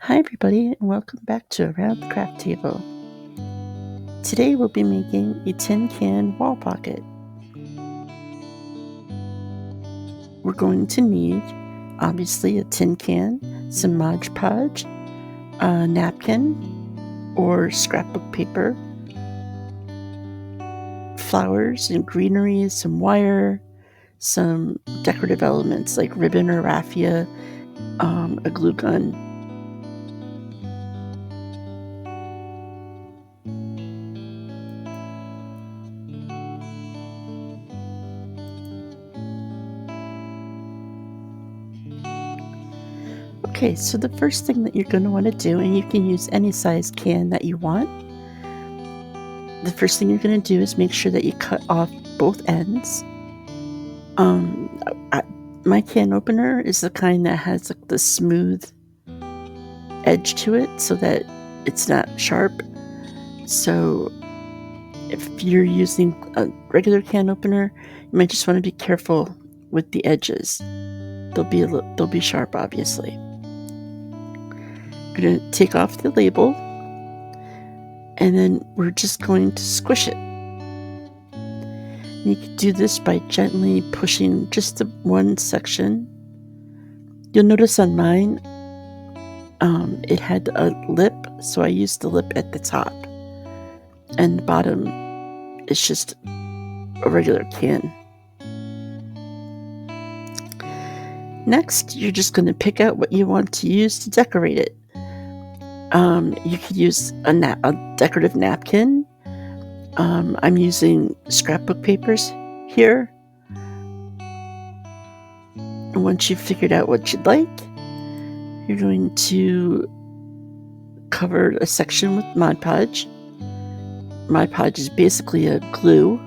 Hi everybody, and welcome back to Around the Craft Table. Today we'll be making a tin can wall pocket. We're going to need, obviously, a tin can, some Mod Podge, a napkin or scrapbook paper, flowers and greenery, some wire, some decorative elements like ribbon or raffia, a glue gun. Okay, so the first thing that you're going to want to do, and you can use any size can that you want, the first thing you're going to do is make sure that you cut off both ends. My can opener is the kind that has like the smooth edge to it so that it's not sharp. So if you're using a regular can opener, you might just want to be careful with the edges. They'll be sharp, obviously. I'm going to take off the label, and then we're just going to squish it. You can do this by gently pushing just the one section. You'll notice on mine, it had a lip, so I used the lip at the top, and the bottom is just a regular can. Next, you're just going to pick out what you want to use to decorate it. You could use a decorative napkin. I'm using scrapbook papers here. And once you've figured out what you'd like, you're going to cover a section with Mod Podge. Mod Podge is basically a glue.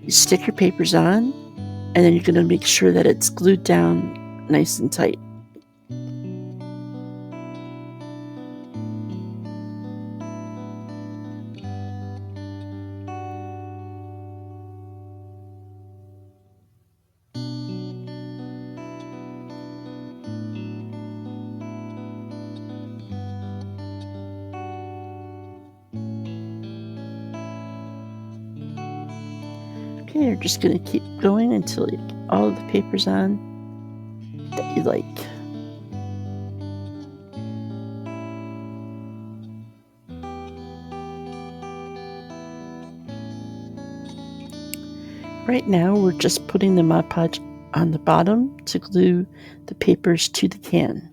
You stick your papers on, and then you're going to make sure that it's glued down nice and tight. Okay, you're just going to keep going until you get all of the papers on that you like. Right now, we're just putting the Mod Podge on the bottom to glue the papers to the can.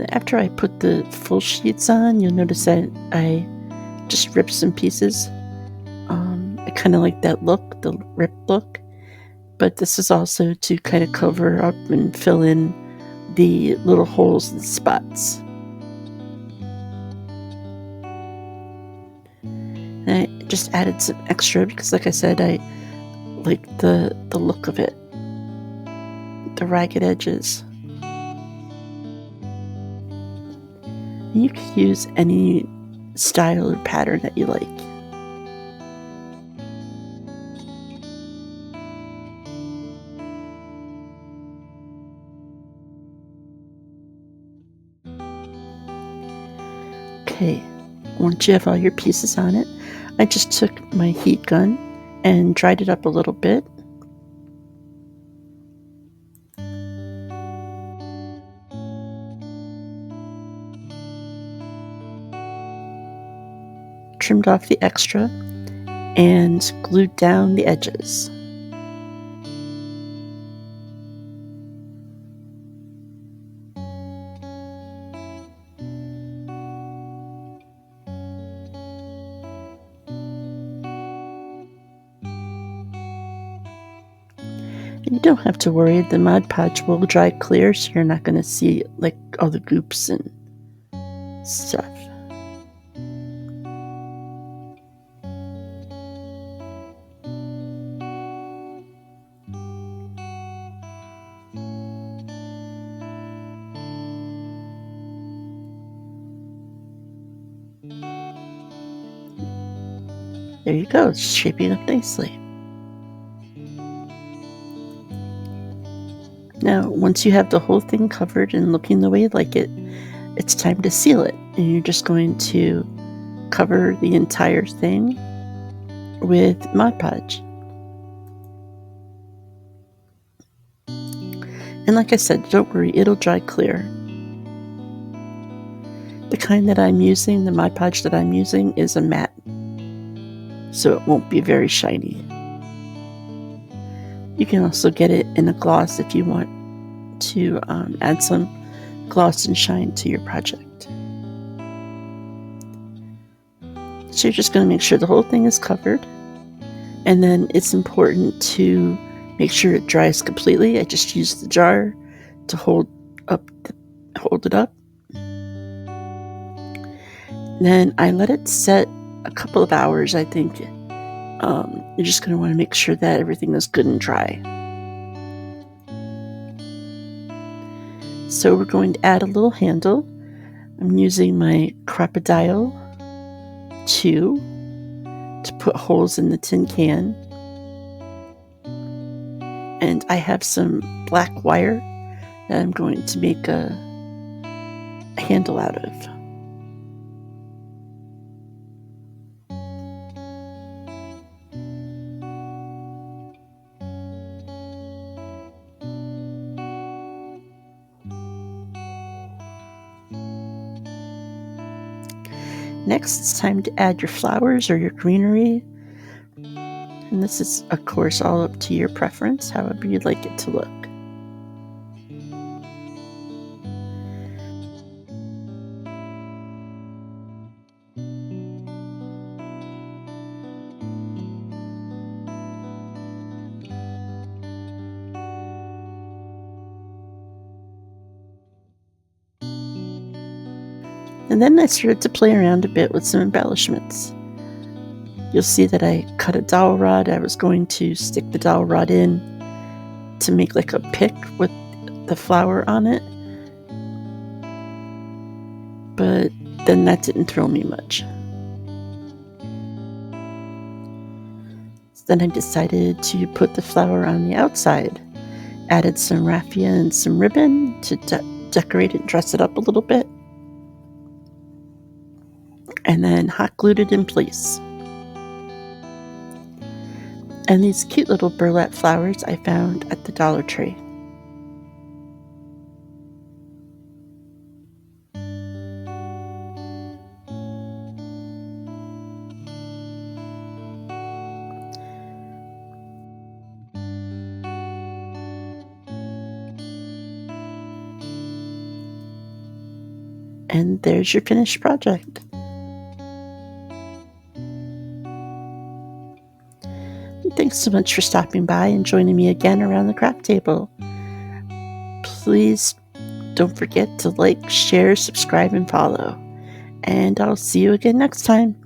After I put the full sheets on, you'll notice that I just ripped some pieces. I kind of like that look, the ripped look, but this is also to kind of cover up and fill in the little holes and spots. And I just added some extra because, like I said, I like the look of it, the ragged edges. And you could use any style or pattern that you like. Okay, once you have all your pieces on it, I just took my heat gun and dried it up a little bit. trimmed off the extra and glued down the edges. And you don't have to worry, the Mod Podge will dry clear, so you're not going to see like all the goops and stuff. There you go, it's shaping up nicely. Now, once you have the whole thing covered and looking the way you like it, it's time to seal it. And you're just going to cover the entire thing with Mod Podge. And like I said, don't worry, it'll dry clear. The kind that I'm using, the Mod Podge that I'm using, is a matte, so it won't be very shiny. You can also get it in a gloss if you want to add some gloss and shine to your project. So you're just going to make sure the whole thing is covered, and then it's important to make sure it dries completely. I just used the jar to hold it up. Then I let it set a couple of hours, I think. You're just going to want to make sure that everything is good and dry. So we're going to add a little handle. I'm using my Crocodile 2 to put holes in the tin can. And I have some black wire that I'm going to make a handle out of. Next, it's time to add your flowers or your greenery. And this is, of course, all up to your preference, however you'd like it to look. And then I started to play around a bit with some embellishments. You'll see that I cut a dowel rod. I was going to stick the dowel rod in to make like a pick with the flower on it, but then that didn't thrill me much. Then I decided to put the flower on the outside. Added some raffia and some ribbon to decorate it and dress it up a little bit. And then hot glued it in place. And these cute little burlap flowers I found at the Dollar Tree. And there's your finished project. Thanks so much for stopping by and joining me again around the craft table. Please don't forget to like, share, subscribe, and follow. And I'll see you again next time.